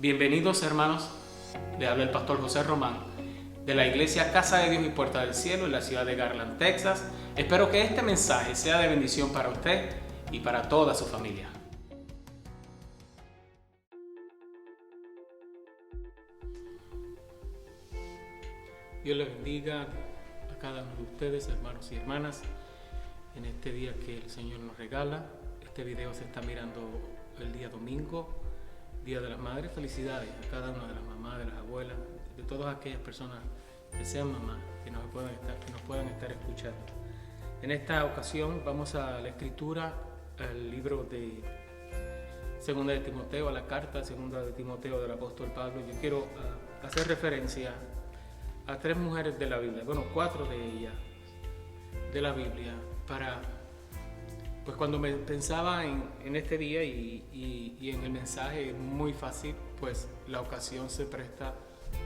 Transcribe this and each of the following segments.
Bienvenidos hermanos, le habla el pastor José Román de la iglesia Casa de Dios y Puerta del Cielo en la ciudad de Garland, Texas. Espero que este mensaje sea de bendición para usted y para toda su familia. Dios les bendiga a cada uno de ustedes, hermanos y hermanas, en este día que el Señor nos regala. Este video se está mirando el día domingo, Día de las Madres. Felicidades a cada una de las mamás, de las abuelas, de todas aquellas personas que sean mamás, que nos puedan estar escuchando. En esta ocasión vamos a la escritura, al libro de Segunda de Timoteo, a la carta Segunda de Timoteo del apóstol Pablo. Yo quiero hacer referencia a tres mujeres de la Biblia, bueno, cuatro de ellas de la Biblia, pues cuando me pensaba en este día y en el mensaje muy fácil, pues la ocasión se presta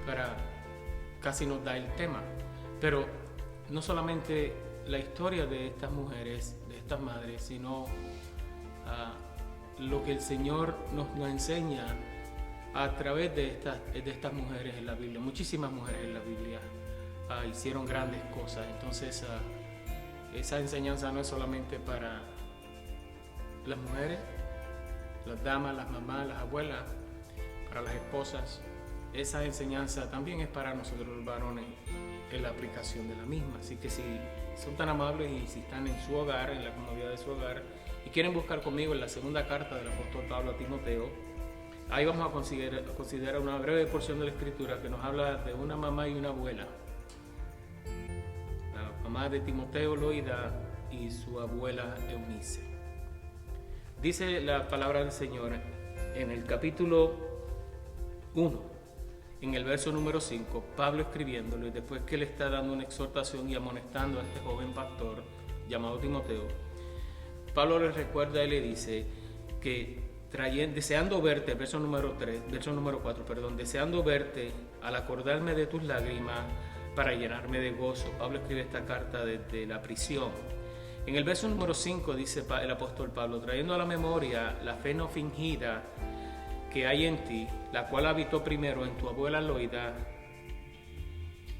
para, casi nos da el tema. Pero no solamente la historia de estas mujeres, de estas madres, sino lo que el Señor nos enseña a través de estas mujeres en la Biblia. Muchísimas mujeres en la Biblia hicieron grandes cosas. Entonces esa enseñanza no es solamente para las mujeres, las damas, las mamás, las abuelas, para las esposas. Esa enseñanza también es para nosotros los varones en la aplicación de la misma. Así que si son tan amables y si están en su hogar, en la comodidad de su hogar, y quieren buscar conmigo en la segunda carta del apóstol Pablo a Timoteo, ahí vamos a considerar una breve porción de la escritura que nos habla de una mamá y una abuela. La mamá de Timoteo, Loida, y su abuela Eunice. Dice la palabra del Señor en el capítulo 1, en el verso número 5, Pablo escribiéndolo, y después que le está dando una exhortación y amonestando a este joven pastor llamado Timoteo, Pablo le recuerda y le dice que deseando verte, verso número 4, deseando verte al acordarme de tus lágrimas para llenarme de gozo. Pablo escribe esta carta desde la prisión. En el verso número 5 dice el apóstol Pablo, trayendo a la memoria la fe no fingida que hay en ti, la cual habitó primero en tu abuela Loida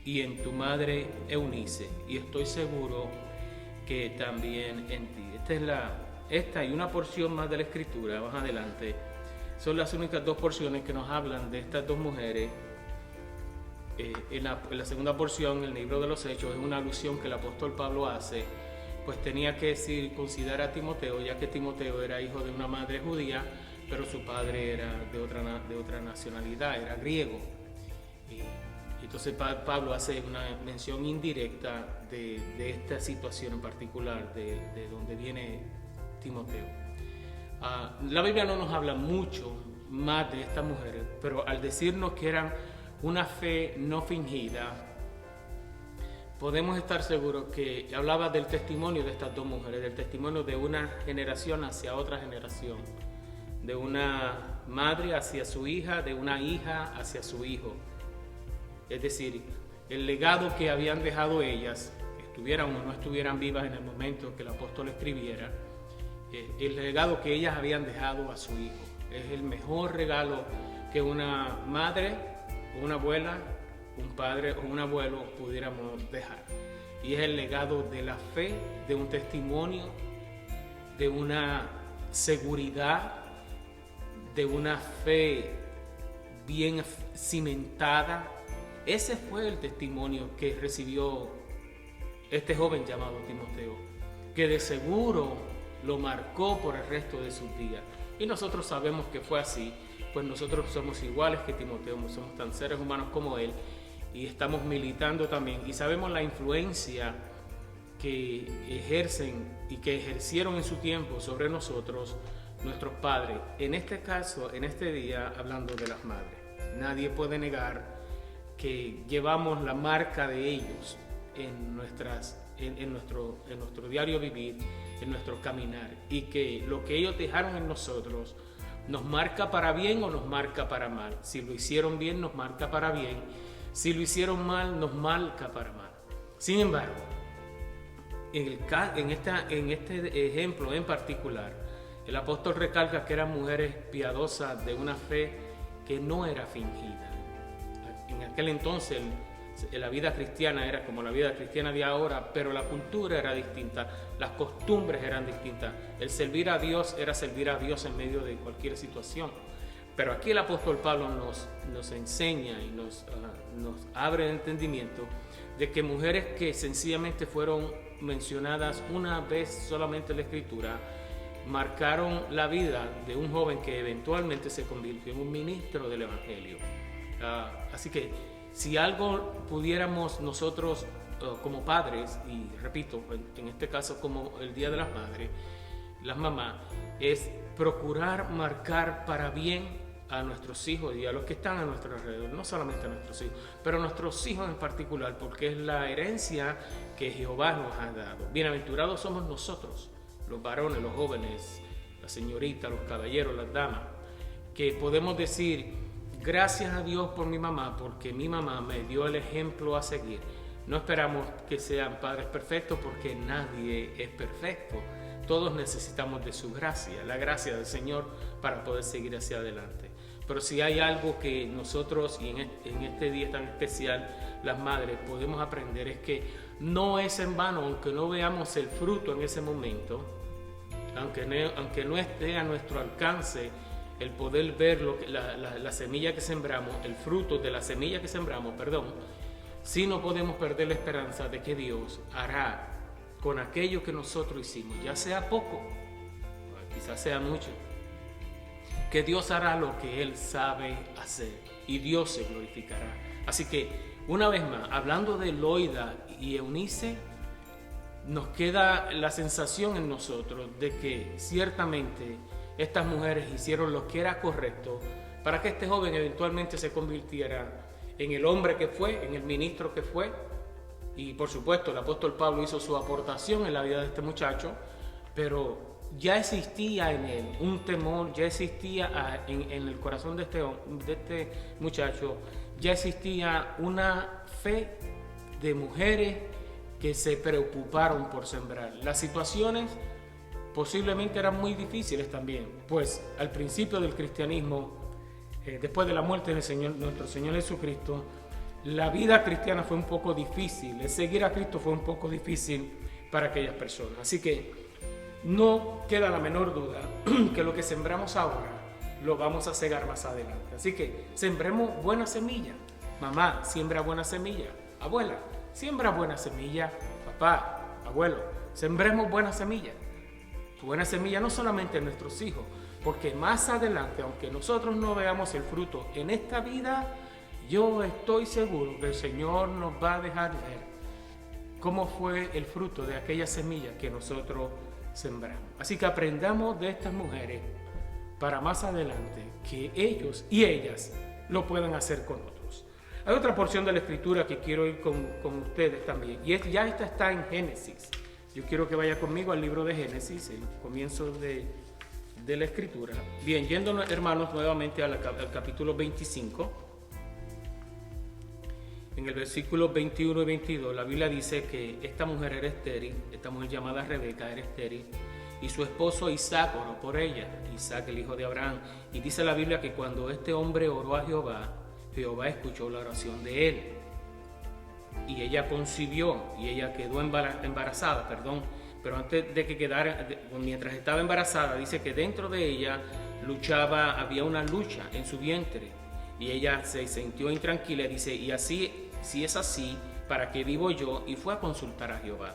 y en tu madre Eunice, y estoy seguro que también en ti. Esta y una porción más de la escritura, más adelante, son las únicas dos porciones que nos hablan de estas dos mujeres. En la segunda porción, el libro de los Hechos, es una alusión que el apóstol Pablo hace, pues tenía que circuncidar a Timoteo, ya que Timoteo era hijo de una madre judía, pero su padre era de otra nacionalidad, era griego. Y entonces Pablo hace una mención indirecta de esta situación en particular, de donde viene Timoteo. La Biblia no nos habla mucho más de estas mujeres, pero al decirnos que eran una fe no fingida, podemos estar seguros que hablaba del testimonio de estas dos mujeres, del testimonio de una generación hacia otra generación, de una madre hacia su hija, de una hija hacia su hijo. Es decir, el legado que habían dejado ellas, estuvieran o no estuvieran vivas en el momento que el apóstol escribiera, el legado que ellas habían dejado a su hijo. Es el mejor regalo que una madre, una abuela, un padre o un abuelo pudiéramos dejar. Y es el legado de la fe, de un testimonio, de una seguridad, de una fe bien cimentada. Ese fue el testimonio que recibió este joven llamado Timoteo, que de seguro lo marcó por el resto de sus días. Y nosotros sabemos que fue así, pues nosotros somos iguales que Timoteo, somos tan seres humanos como él, y estamos militando también, y sabemos la influencia que ejercen y que ejercieron en su tiempo sobre nosotros nuestros padres. En este caso, en este día, hablando de las madres, nadie puede negar que llevamos la marca de ellos en nuestro diario vivir, en nuestro caminar, y que lo que ellos dejaron en nosotros nos marca para bien o nos marca para mal. Si lo hicieron bien, nos marca para bien. Si lo hicieron mal, nos marca para mal. Sin embargo, en este ejemplo en particular, el apóstol recalca que eran mujeres piadosas de una fe que no era fingida. En aquel entonces la vida cristiana era como la vida cristiana de ahora, pero la cultura era distinta, las costumbres eran distintas. El servir a Dios era servir a Dios en medio de cualquier situación. Pero aquí el apóstol Pablo nos enseña y nos abre el entendimiento de que mujeres que sencillamente fueron mencionadas una vez solamente en la Escritura, marcaron la vida de un joven que eventualmente se convirtió en un ministro del Evangelio. Así que si algo pudiéramos nosotros como padres, y repito, en este caso como el Día de las Madres, las mamás, es procurar marcar para bien a nuestros hijos y a los que están a nuestro alrededor, no solamente a nuestros hijos, pero a nuestros hijos en particular, porque es la herencia que Jehová nos ha dado. Bienaventurados somos nosotros, los varones, los jóvenes, las señoritas, los caballeros, las damas, que podemos decir: gracias a Dios por mi mamá, porque mi mamá me dio el ejemplo a seguir. No esperamos que sean padres perfectos, porque nadie es perfecto. Todos necesitamos de su gracia, la gracia del Señor, para poder seguir hacia adelante. Pero si hay algo que nosotros, y en este día tan especial, las madres, podemos aprender, es que no es en vano, aunque no veamos el fruto en ese momento, aunque no esté a nuestro alcance el poder ver la semilla que sembramos, el fruto de la semilla que sembramos, sí no podemos perder la esperanza de que Dios hará con aquello que nosotros hicimos, ya sea poco, quizás sea mucho, que Dios hará lo que Él sabe hacer y Dios se glorificará. Así que, una vez más, hablando de Loida y Eunice, nos queda la sensación en nosotros de que ciertamente estas mujeres hicieron lo que era correcto para que este joven eventualmente se convirtiera en el hombre que fue, en el ministro que fue. Y por supuesto el apóstol Pablo hizo su aportación en la vida de este muchacho, pero ya existía en él un temor, ya existía en el corazón de este muchacho, ya existía una fe de mujeres que se preocuparon por sembrar. Las situaciones posiblemente eran muy difíciles también, pues al principio del cristianismo, después de la muerte del Señor, nuestro Señor Jesucristo, la vida cristiana fue un poco difícil, el seguir a Cristo fue un poco difícil para aquellas personas. Así que no queda la menor duda que lo que sembramos ahora lo vamos a cegar más adelante. Así que sembremos buena semilla. Mamá, siembra buena semilla. Abuela, siembra buena semilla. Papá, abuelo, sembremos buena semilla. Buena semilla no solamente en nuestros hijos, porque más adelante, aunque nosotros no veamos el fruto en esta vida, yo estoy seguro que el Señor nos va a dejar ver cómo fue el fruto de aquella semilla que nosotros sembramos. Así que aprendamos de estas mujeres para más adelante que ellos y ellas lo puedan hacer con otros. Hay otra porción de la Escritura que quiero ir con ustedes también, y ya esta está en Génesis. Yo quiero que vaya conmigo al libro de Génesis, el comienzo de la Escritura. Bien, yendo, hermanos, nuevamente al capítulo 25. En el versículo 21 y 22, la Biblia dice que esta mujer era estéril, esta mujer llamada Rebeca era estéril, y su esposo Isaac oró por ella, Isaac el hijo de Abraham. Y dice la Biblia que cuando este hombre oró a Jehová, Jehová escuchó la oración de él. Y ella concibió, y ella quedó embarazada, pero antes de que quedara, mientras estaba embarazada, dice que dentro de ella había una lucha en su vientre, y ella se sintió intranquila, dice, y así, si es así, ¿para qué vivo yo? Y fue a consultar a Jehová.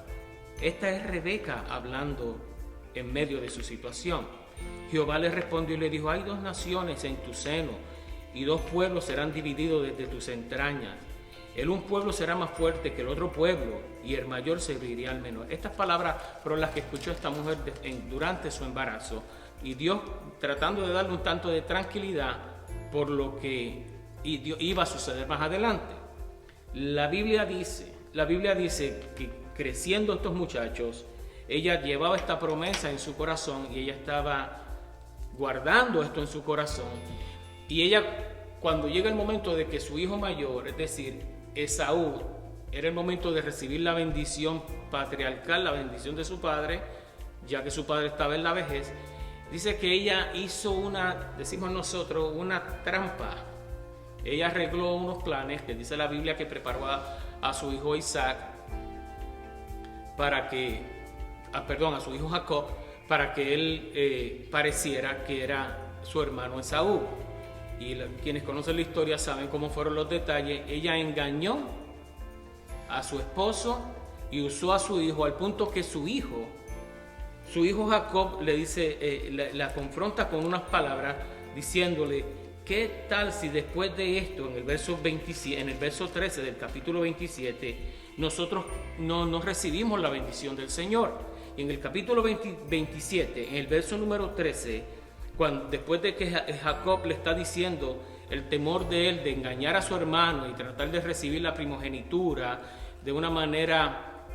Esta es Rebeca hablando en medio de su situación. Jehová le respondió y le dijo: hay dos naciones en tu seno, y dos pueblos serán divididos desde tus entrañas. El un pueblo será más fuerte que el otro pueblo, y el mayor serviría al menor. Estas palabras fueron las que escuchó esta mujer durante su embarazo, y Dios tratando de darle un tanto de tranquilidad por lo que iba a suceder más adelante. La Biblia dice que creciendo estos muchachos, ella llevaba esta promesa en su corazón, y ella estaba guardando esto en su corazón, y ella, cuando llega el momento de que su hijo mayor, es decir, Esaú, era el momento de recibir la bendición patriarcal, la bendición de su padre, ya que su padre estaba en la vejez, dice que ella hizo decimos nosotros, una trampa. Ella arregló unos planes, que dice la Biblia que preparó a su hijo Isaac a su hijo Jacob, para que él pareciera que era su hermano Esaú. Y quienes conocen la historia saben cómo fueron los detalles. Ella engañó a su esposo y usó a su hijo, al punto que su hijo Jacob le dice, la confronta con unas palabras diciéndole: ¿qué tal si después de esto, en el verso 13 del capítulo 27, nosotros no recibimos la bendición del Señor? Y en el capítulo 27, en el verso número 13, después de que Jacob le está diciendo el temor de él de engañar a su hermano y tratar de recibir la primogenitura de una manera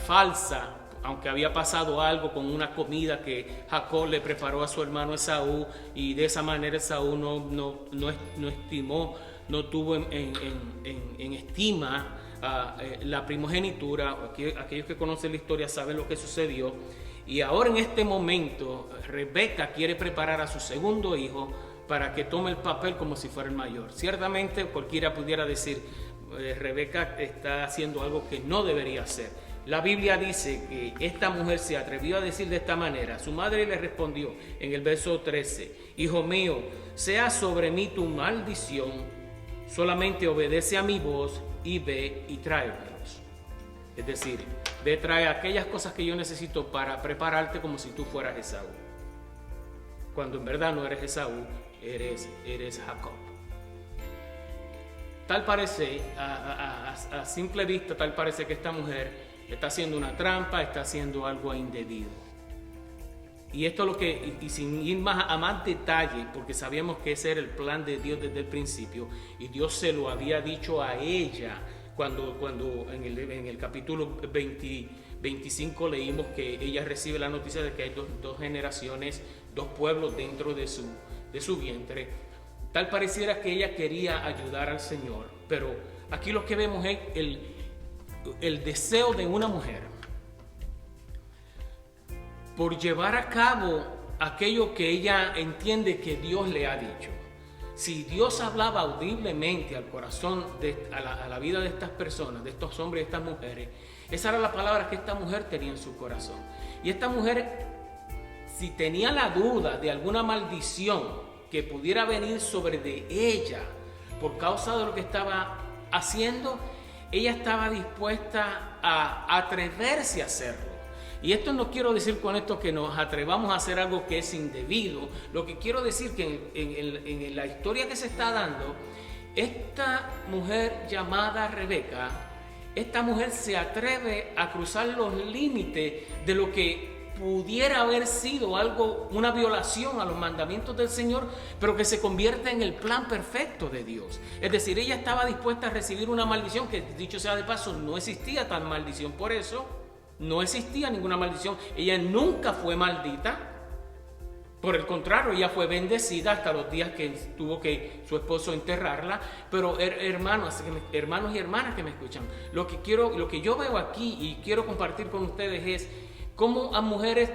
falsa, aunque había pasado algo con una comida que Jacob le preparó a su hermano Esaú, y de esa manera Esaú no estimó, no tuvo en estima la primogenitura. Aquellos que conocen la historia saben lo que sucedió. Y ahora en este momento Rebeca quiere preparar a su segundo hijo para que tome el papel como si fuera el mayor. Ciertamente cualquiera pudiera decir, Rebeca está haciendo algo que no debería hacer. La Biblia dice que esta mujer se atrevió a decir de esta manera. Su madre le respondió en el verso 13: hijo mío, sea sobre mí tu maldición, solamente obedece a mi voz y ve y tráemelos. Es decir, ve, trae aquellas cosas que yo necesito para prepararte como si tú fueras Esaú, cuando en verdad no eres Esaú, eres Jacob. Tal parece, a simple vista, tal parece que esta mujer está haciendo una trampa, está haciendo algo indebido. Y esto es lo que, y sin ir a más detalle, porque sabíamos que ese era el plan de Dios desde el principio, y Dios se lo había dicho a ella cuando en el capítulo 25 leímos que ella recibe la noticia de que hay dos generaciones, dos pueblos dentro de su vientre. Tal pareciera que ella quería ayudar al Señor, pero aquí lo que vemos es el deseo de una mujer por llevar a cabo aquello que ella entiende que Dios le ha dicho. Si Dios hablaba audiblemente al corazón, a la vida de estas personas, de estos hombres y estas mujeres, esa era la palabra que esta mujer tenía en su corazón. Y esta mujer, si tenía la duda de alguna maldición que pudiera venir sobre de ella por causa de lo que estaba haciendo, ella estaba dispuesta a atreverse a hacerlo. Y esto no quiero decir con esto que nos atrevamos a hacer algo que es indebido. Lo que quiero decir que en la historia que se está dando, esta mujer llamada Rebeca, esta mujer se atreve a cruzar los límites de lo que pudiera haber sido una violación a los mandamientos del Señor, pero que se convierte en el plan perfecto de Dios. Es decir, ella estaba dispuesta a recibir una maldición que, dicho sea de paso, no existía tal maldición. Por eso no existía ninguna maldición. Ella nunca fue maldita. Por el contrario, ella fue bendecida hasta los días que tuvo que su esposo enterrarla. Pero hermanos y hermanas que me escuchan, lo que yo veo aquí y quiero compartir con ustedes es cómo a mujeres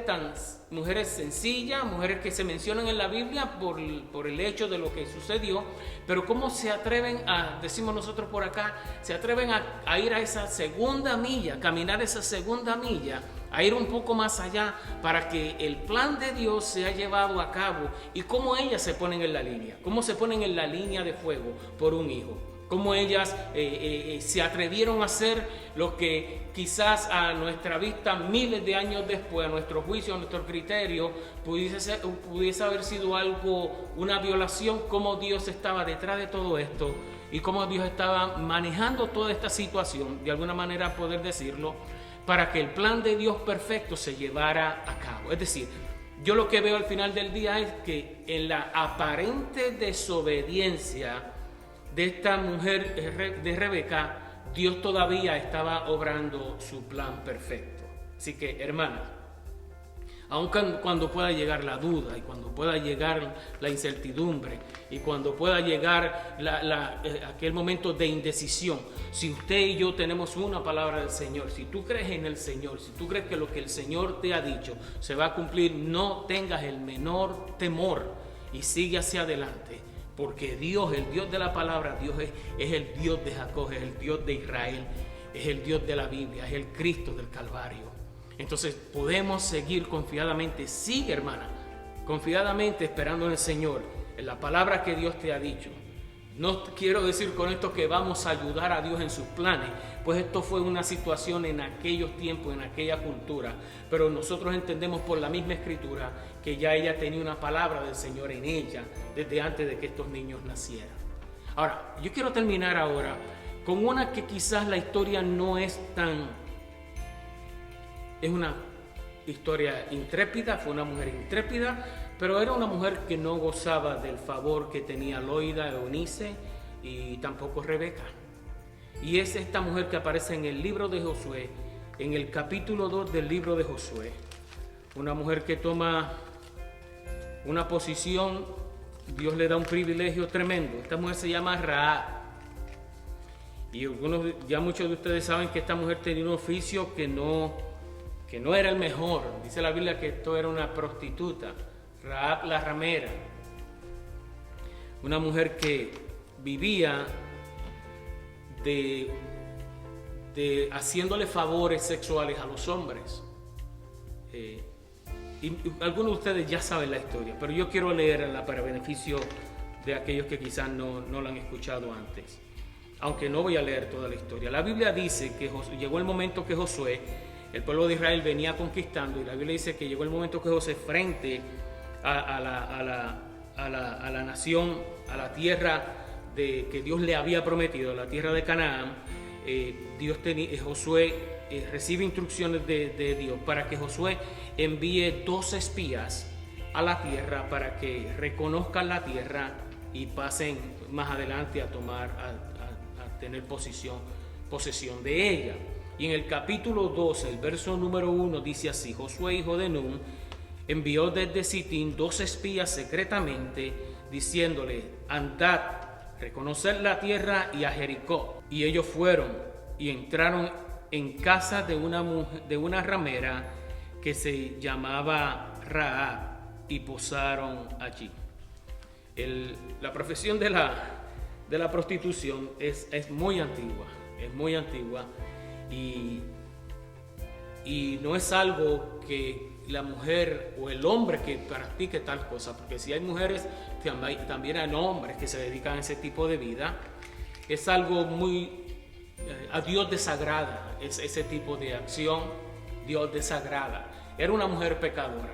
sencillas, mujeres que se mencionan en la Biblia por el hecho de lo que sucedió, pero cómo se atreven decimos nosotros por acá, se atreven a ir a esa segunda milla, caminar esa segunda milla, a ir un poco más allá para que el plan de Dios sea llevado a cabo, y cómo ellas se ponen en la línea, cómo se ponen en la línea de fuego por un hijo. Cómo ellas se atrevieron a hacer lo que quizás a nuestra vista, miles de años después, a nuestro juicio, a nuestro criterio, pudiese haber sido una violación. Cómo Dios estaba detrás de todo esto y cómo Dios estaba manejando toda esta situación, de alguna manera poder decirlo, para que el plan de Dios perfecto se llevara a cabo. Es decir, yo lo que veo al final del día es que en la aparente desobediencia de esta mujer de Rebeca, Dios todavía estaba obrando su plan perfecto. Así que, hermanas, Aun cuando pueda llegar la duda y cuando pueda llegar la incertidumbre y cuando pueda llegar aquel momento de indecisión, si usted y yo tenemos una palabra del Señor, si tú crees en el Señor, si tú crees que lo que el Señor te ha dicho se va a cumplir, no tengas el menor temor y sigue hacia adelante, porque Dios, el Dios de la palabra, Dios es el Dios de Jacob, es el Dios de Israel, es el Dios de la Biblia, es el Cristo del Calvario. Entonces podemos seguir confiadamente, sigue hermana, confiadamente esperando en el Señor, en la palabra que Dios te ha dicho. No quiero decir con esto que vamos a ayudar a Dios en sus planes, pues esto fue una situación en aquellos tiempos, en aquella cultura, pero nosotros entendemos por la misma Escritura que ya ella tenía una palabra del Señor en ella desde antes de que estos niños nacieran. Ahora, yo quiero terminar ahora con una que quizás la historia no es tan... Es una historia intrépida, fue una mujer intrépida, pero era una mujer que no gozaba del favor que tenía Loida, Eunice y tampoco Rebeca. Y es esta mujer que aparece en el libro de Josué, en el capítulo 2 del libro de Josué. Una mujer que toma una posición, Dios le da un privilegio tremendo. Esta mujer se llama Rahab. Y ya muchos de ustedes saben que esta mujer tenía un oficio que no era el mejor. Dice la Biblia que esto era una prostituta, Rahab la ramera, una mujer que vivía de haciéndole favores sexuales a los hombres. Y algunos de ustedes ya saben la historia, pero yo quiero leerla para beneficio de aquellos que quizás no la han escuchado antes, aunque no voy a leer toda la historia. La Biblia dice que llegó el momento que Josué, el pueblo de Israel, venía conquistando, y la Biblia dice que llegó el momento que Josué, frente a la nación, a la tierra que Dios le había prometido, la tierra de Canaán, Josué recibe instrucciones de Dios para que Josué envíe 2 espías a la tierra para que reconozcan la tierra y pasen más adelante a tener posesión de ella. Y en el capítulo 12, el verso número 1 dice así: Josué, hijo de Nun, envió desde Sitín 2 espías secretamente, diciéndole: andad, reconocer la tierra y a Jericó. Y ellos fueron y entraron en casa de una ramera que se llamaba Rahab y posaron allí. La profesión de la prostitución es muy antigua, y no es algo que la mujer o el hombre que practique tal cosa, porque si hay mujeres, también hay hombres que se dedican a ese tipo de vida. Es algo muy... a Dios desagrada ese tipo de acción. Dios desagrada. Era una mujer pecadora.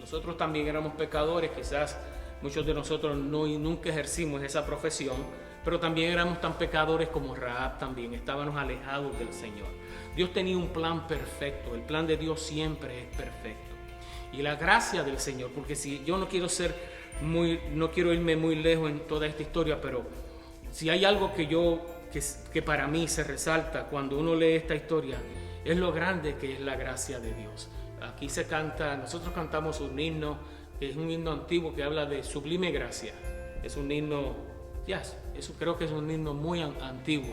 Nosotros también éramos pecadores, quizás muchos de nosotros nunca ejercimos esa profesión, pero también éramos tan pecadores como Rahab también, estábamos alejados del Señor. Dios tenía un plan perfecto, el plan de Dios siempre es perfecto. Y la gracia del Señor, porque si yo no quiero irme muy lejos en toda esta historia, pero si hay algo que para mí se resalta cuando uno lee esta historia, es lo grande que es la gracia de Dios. Aquí nosotros cantamos un himno, que es un himno antiguo que habla de sublime gracia. Es un himno, eso creo que es un himno muy antiguo.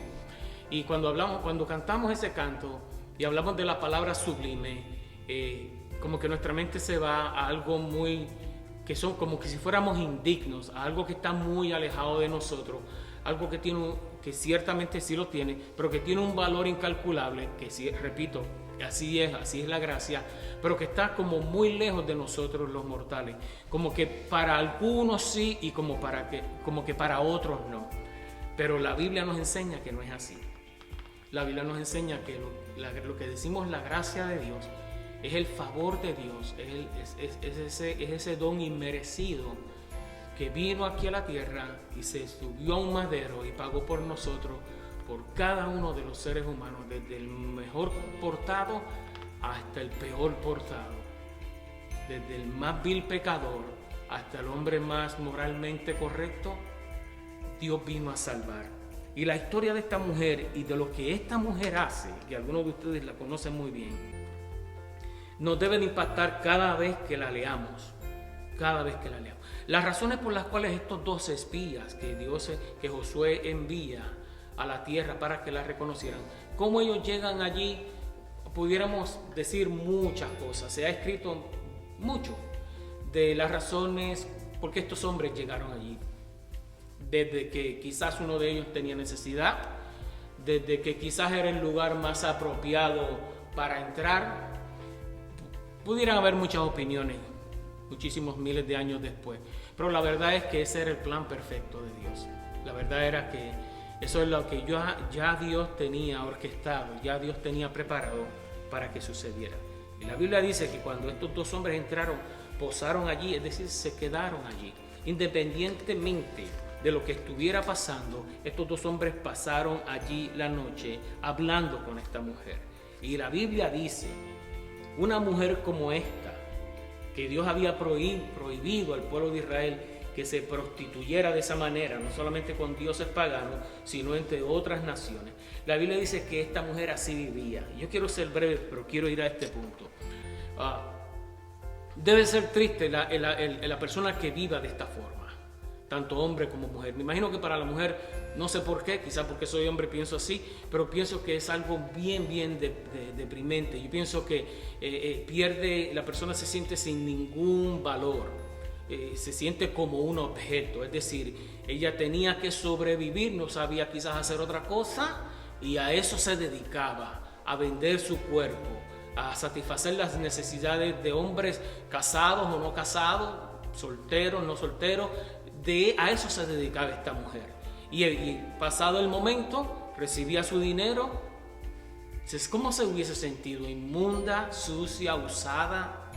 Y cuando cantamos ese canto y hablamos de la palabra sublime, como que nuestra mente se va a algo que son como que si fuéramos indignos, a algo que está muy alejado de nosotros, algo que ciertamente sí lo tiene, pero que tiene un valor incalculable, que sí, repito, así es la gracia, pero que está como muy lejos de nosotros los mortales, como que para algunos sí y como que para otros no. Pero la Biblia nos enseña que no es así. La Biblia nos enseña que lo que decimos la gracia de Dios es el favor de Dios, es ese don inmerecido que vino aquí a la tierra y se subió a un madero y pagó por nosotros, por cada uno de los seres humanos, desde el mejor portado hasta el peor portado, desde el más vil pecador hasta el hombre más moralmente correcto. Dios vino a salvar. Y la historia de esta mujer y de lo que esta mujer hace, que algunos de ustedes la conocen muy bien, nos debe de impactar cada vez que la leamos. Cada vez que la leamos. Las razones por las cuales estos 12 espías que Josué envía a la tierra para que la reconocieran, cómo ellos llegan allí, pudiéramos decir muchas cosas. Se ha escrito mucho de las razones por qué estos hombres llegaron allí. Desde que quizás uno de ellos tenía necesidad, desde que quizás era el lugar más apropiado para entrar. Pudieran haber muchas opiniones, muchísimos miles de años después, pero la verdad es que ese era el plan perfecto de Dios. La verdad era que eso es lo que ya Dios tenía orquestado, ya Dios tenía preparado para que sucediera. Y la Biblia dice que cuando estos 2 hombres entraron, posaron allí, es decir, se quedaron allí. Independientemente de lo que estuviera pasando, estos 2 hombres pasaron allí la noche hablando con esta mujer. Y la Biblia dice, una mujer como esta, que Dios había prohibido al pueblo de Israel que se prostituyera de esa manera, no solamente con dioses paganos, sino entre otras naciones. La Biblia dice que esta mujer así vivía. Yo quiero ser breve, pero quiero ir a este punto. Debe ser triste la persona que viva de esta forma, tanto hombre como mujer. Me imagino que para la mujer, no sé por qué, quizás porque soy hombre pienso así, pero pienso que es algo bien deprimente. Yo pienso que la persona se siente sin ningún valor. Se siente como un objeto, es decir, ella tenía que sobrevivir, no sabía quizás hacer otra cosa y a eso se dedicaba, a vender su cuerpo, a satisfacer las necesidades de hombres casados o no casados, solteros, no solteros, a eso se dedicaba esta mujer. Y pasado el momento, recibía su dinero. ¿Cómo se hubiese sentido? Inmunda, sucia, usada,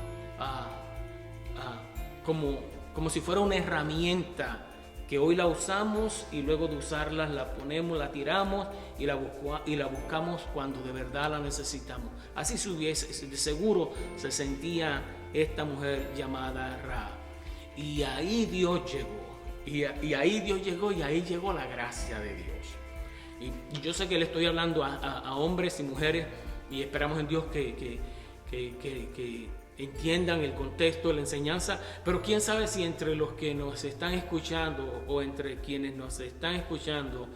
como si fuera una herramienta que hoy la usamos y luego de usarla la ponemos, la tiramos y la buscamos cuando de verdad la necesitamos. Así de seguro se sentía esta mujer llamada Rahab. Y ahí Dios llegó. Y ahí Dios llegó y ahí llegó la gracia de Dios. Y yo sé que le estoy hablando a hombres y mujeres y esperamos en Dios que entiendan el contexto de la enseñanza, pero quién sabe si entre los que nos están escuchando o entre quienes nos están escuchando,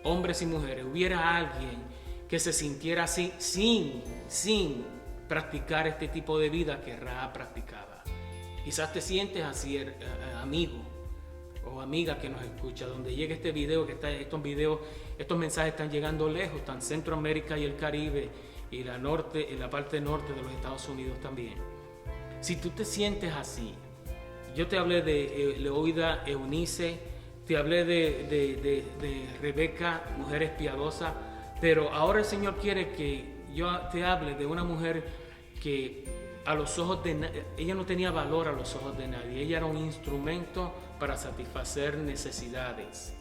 hombres y mujeres, hubiera alguien que se sintiera así sin practicar este tipo de vida que Rahab practicaba. Quizás te sientes así, amigo o amiga que nos escucha, donde llega este video, estos mensajes están llegando lejos, están Centroamérica y el Caribe y la parte norte de los Estados Unidos también. Si tú te sientes así, yo te hablé de Loida, Eunice, te hablé de Rebeca, mujer piadosa, pero ahora el Señor quiere que yo te hable de una mujer que a los ojos ella no tenía valor a los ojos de nadie, ella era un instrumento para satisfacer necesidades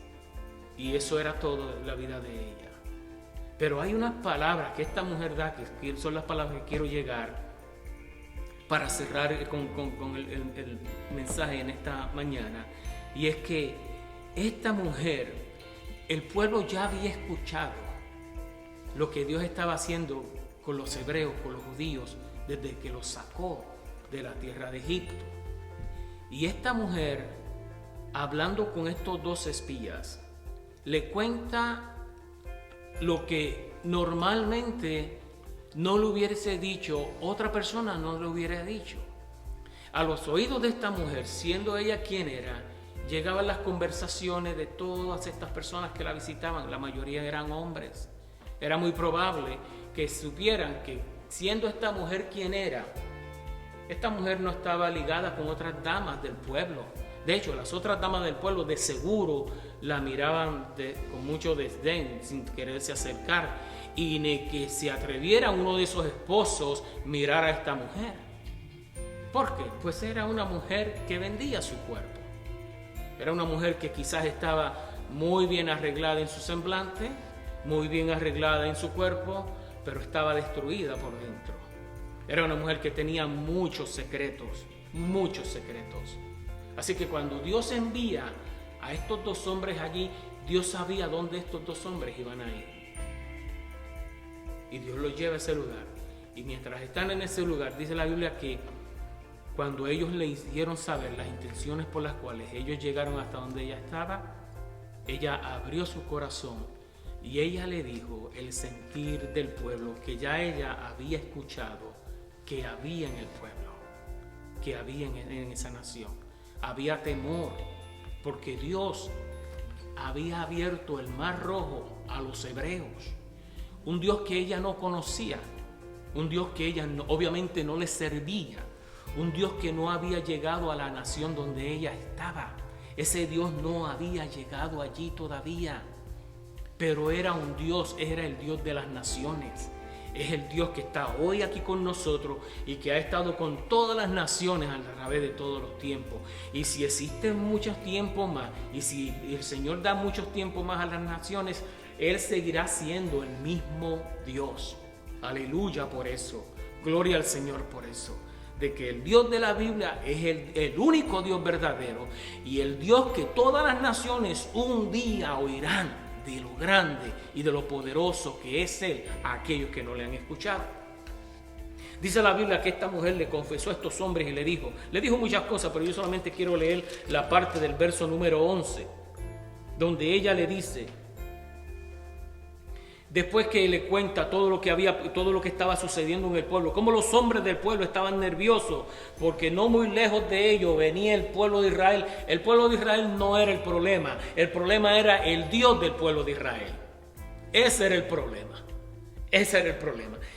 y eso era todo la vida de ella. Pero hay unas palabras que esta mujer da, que son las palabras que quiero llegar para cerrar con el mensaje en esta mañana. Y es que esta mujer, el pueblo ya había escuchado lo que Dios estaba haciendo con los hebreos, con los judíos, desde que los sacó de la tierra de Egipto. Y esta mujer, hablando con estos 2 espías, le cuenta lo que normalmente no le hubiese dicho, otra persona no le hubiera dicho. A los oídos de esta mujer, siendo ella quien era, llegaban las conversaciones de todas estas personas que la visitaban, la mayoría eran hombres. Era muy probable que supieran que siendo esta mujer quien era, esta mujer no estaba ligada con otras damas del pueblo. De hecho, las otras damas del pueblo de seguro la miraban con mucho desdén, sin quererse acercar, y ni que se atreviera uno de esos esposos mirar a esta mujer. ¿Por qué? Pues era una mujer que vendía su cuerpo. Era una mujer que quizás estaba muy bien arreglada en su semblante, muy bien arreglada en su cuerpo, pero estaba destruida por dentro. Era una mujer que tenía muchos secretos. Así que cuando Dios envía a estos 2 hombres allí, Dios sabía dónde estos 2 hombres iban a ir. Y Dios los lleva a ese lugar. Y mientras están en ese lugar, dice la Biblia que cuando ellos le hicieron saber las intenciones por las cuales ellos llegaron hasta donde ella estaba, ella abrió su corazón y ella le dijo el sentir del pueblo que ya ella había escuchado que había en el pueblo, que había en esa nación. Había temor porque Dios había abierto el mar rojo a los hebreos, un Dios que ella no conocía, un Dios que ella obviamente no le servía, un Dios que no había llegado a la nación donde ella estaba. Ese Dios no había llegado allí todavía, pero era un Dios, era el Dios de las naciones. Es el Dios que está hoy aquí con nosotros y que ha estado con todas las naciones a través de todos los tiempos. Y si existen muchos tiempos más, y si el Señor da muchos tiempos más a las naciones, Él seguirá siendo el mismo Dios. Aleluya por eso. Gloria al Señor por eso. De que el Dios de la Biblia es el único Dios verdadero y el Dios que todas las naciones un día oirán de lo grande y de lo poderoso que es Él a aquellos que no le han escuchado. Dice la Biblia que esta mujer le confesó a estos hombres y le dijo muchas cosas, pero yo solamente quiero leer la parte del verso número 11, donde ella le dice, después que le cuenta todo lo que estaba sucediendo en el pueblo, cómo los hombres del pueblo estaban nerviosos, porque no muy lejos de ellos venía el pueblo de Israel. El pueblo de Israel no era el problema era el Dios del pueblo de Israel. Ese era el problema.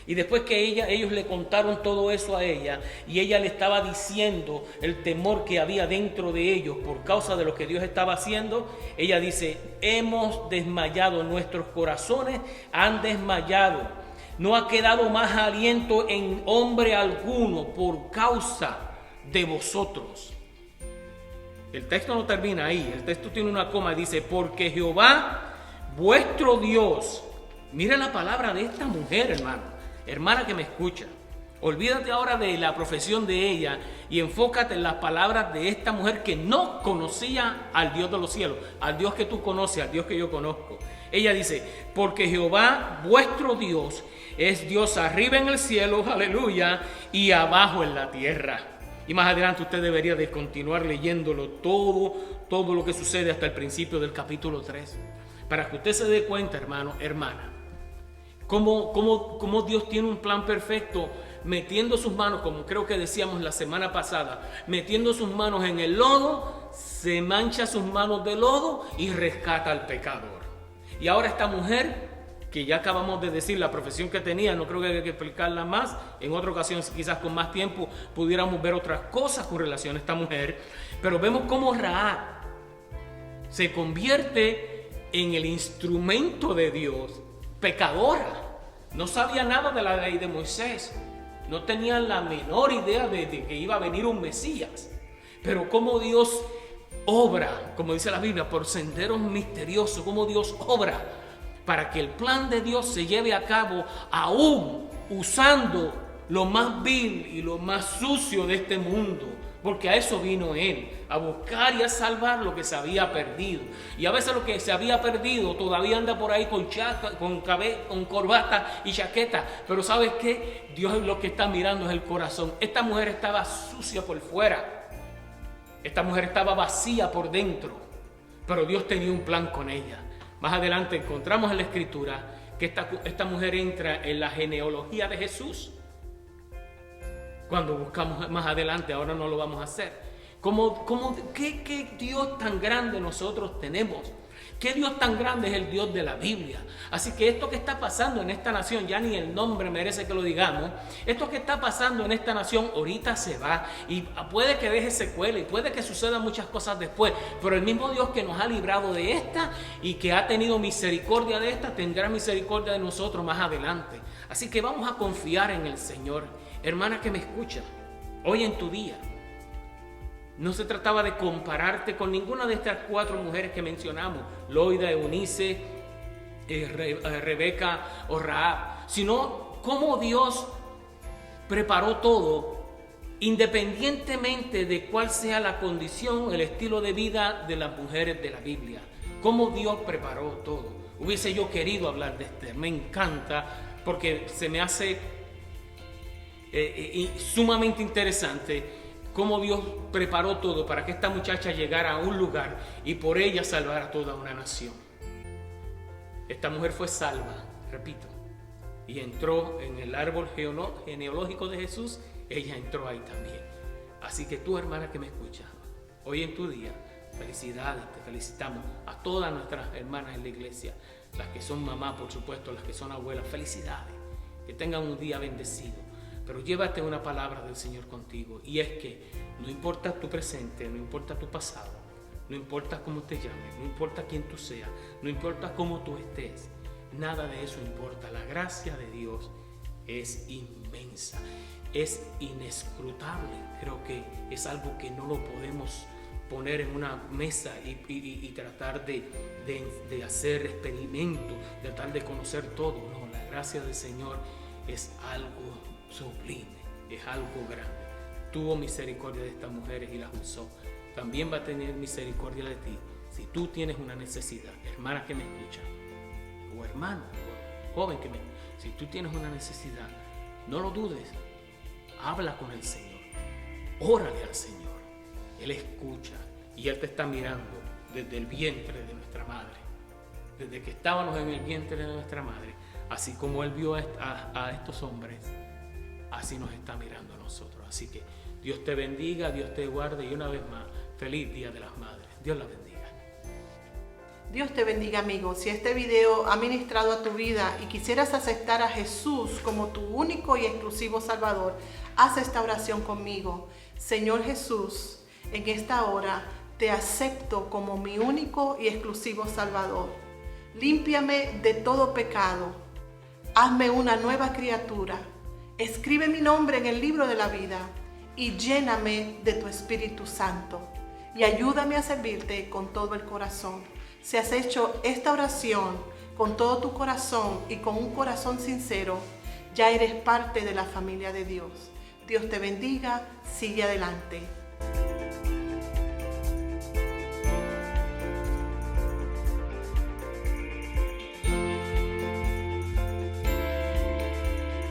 Y después que ellos le contaron todo eso a ella, y ella le estaba diciendo el temor que había dentro de ellos por causa de lo que Dios estaba haciendo, ella dice, hemos desmayado, nuestros corazones han desmayado, no ha quedado más aliento en hombre alguno por causa de vosotros. El texto no termina ahí, el texto tiene una coma y dice, porque Jehová vuestro Dios. Mira la palabra de esta mujer, hermana que me escucha. Olvídate ahora de la profesión de ella y enfócate en las palabras de esta mujer que no conocía al Dios de los cielos, al Dios que tú conoces, al Dios que yo conozco. Ella dice, porque Jehová vuestro Dios es Dios arriba en el cielo, aleluya, y abajo en la tierra. Y más adelante usted debería de continuar leyéndolo todo lo que sucede hasta el principio del capítulo 3, para que usted se dé cuenta, hermana, cómo Dios tiene un plan perfecto, metiendo sus manos, como creo que decíamos la semana pasada, metiendo sus manos en el lodo, se mancha sus manos de lodo y rescata al pecador. Y ahora esta mujer, que ya acabamos de decir la profesión que tenía, no creo que haya que explicarla más, en otra ocasión quizás con más tiempo pudiéramos ver otras cosas con relación a esta mujer, pero vemos cómo Rahab se convierte en el instrumento de Dios, pecadora. No sabía nada de la ley de Moisés, no tenía la menor idea de que iba a venir un Mesías, pero cómo Dios obra, como dice la Biblia, por senderos misteriosos, cómo Dios obra para que el plan de Dios se lleve a cabo, aún usando lo más vil y lo más sucio de este mundo, porque a eso vino Él, a buscar y a salvar lo que se había perdido. Y a veces lo que se había perdido todavía anda por ahí con corbata y chaqueta. Pero ¿sabes qué? Dios lo que está mirando es el corazón. Esta mujer estaba sucia por fuera. Esta mujer estaba vacía por dentro. Pero Dios tenía un plan con ella. Más adelante encontramos en la Escritura que esta mujer entra en la genealogía de Jesús. Cuando buscamos más adelante, ahora no lo vamos a hacer. ¿Qué Dios tan grande nosotros tenemos? ¿Qué Dios tan grande es el Dios de la Biblia? Así que esto que está pasando en esta nación, ya ni el nombre merece que lo digamos. Esto que está pasando en esta nación ahorita se va y puede que deje secuela y puede que sucedan muchas cosas después. Pero el mismo Dios que nos ha librado de esta y que ha tenido misericordia de esta, tendrá misericordia de nosotros más adelante. Así que vamos a confiar en el Señor. Hermana que me escucha, hoy en tu día, no se trataba de compararte con ninguna de estas 4 mujeres que mencionamos, Loida, Eunice, Rebeca o Rahab, sino cómo Dios preparó todo independientemente de cuál sea la condición, el estilo de vida de las mujeres de la Biblia. Cómo Dios preparó todo. Hubiese yo querido hablar de este, me encanta porque se me hace sumamente interesante cómo Dios preparó todo para que esta muchacha llegara a un lugar y por ella salvar a toda una nación. Esta mujer fue salva, repito, y entró en el árbol genealógico de Jesús. Ella entró ahí también. Así que tú, hermana que me escuchas, hoy en tu día, felicidades, te felicitamos a todas nuestras hermanas en la iglesia, las que son mamás, por supuesto, las que son abuelas, felicidades, que tengan un día bendecido. Pero llévate una palabra del Señor contigo, y es que no importa tu presente, no importa tu pasado, no importa cómo te llames, no importa quién tú seas, no importa cómo tú estés, nada de eso importa. La gracia de Dios es inmensa, es inescrutable. Creo que es algo que no lo podemos poner en una mesa y tratar de hacer experimentos, tratar de conocer todo. No, la gracia del Señor es algo sublime, es algo grande. Tuvo misericordia de estas mujeres y las usó. También va a tener misericordia de ti si tú tienes una necesidad. Hermana que me escucha, o hermano, o joven que me escucha, si tú tienes una necesidad, no lo dudes, habla con el Señor, órale al Señor. Él escucha y Él te está mirando desde el vientre de nuestra madre, desde que estábamos en el vientre de nuestra madre. Así como Él vio a estos hombres, así nos está mirando a nosotros. Así que Dios te bendiga, Dios te guarde, y una vez más, feliz Día de las Madres. Dios la bendiga. Dios te bendiga, amigo. Si este video ha ministrado a tu vida y quisieras aceptar a Jesús como tu único y exclusivo Salvador, haz esta oración conmigo. Señor Jesús, en esta hora te acepto como mi único y exclusivo Salvador. Límpiame de todo pecado. Hazme una nueva criatura. Escribe mi nombre en el libro de la vida y lléname de tu Espíritu Santo. Y ayúdame a servirte con todo el corazón. Si has hecho esta oración con todo tu corazón y con un corazón sincero, ya eres parte de la familia de Dios. Dios te bendiga. Sigue adelante.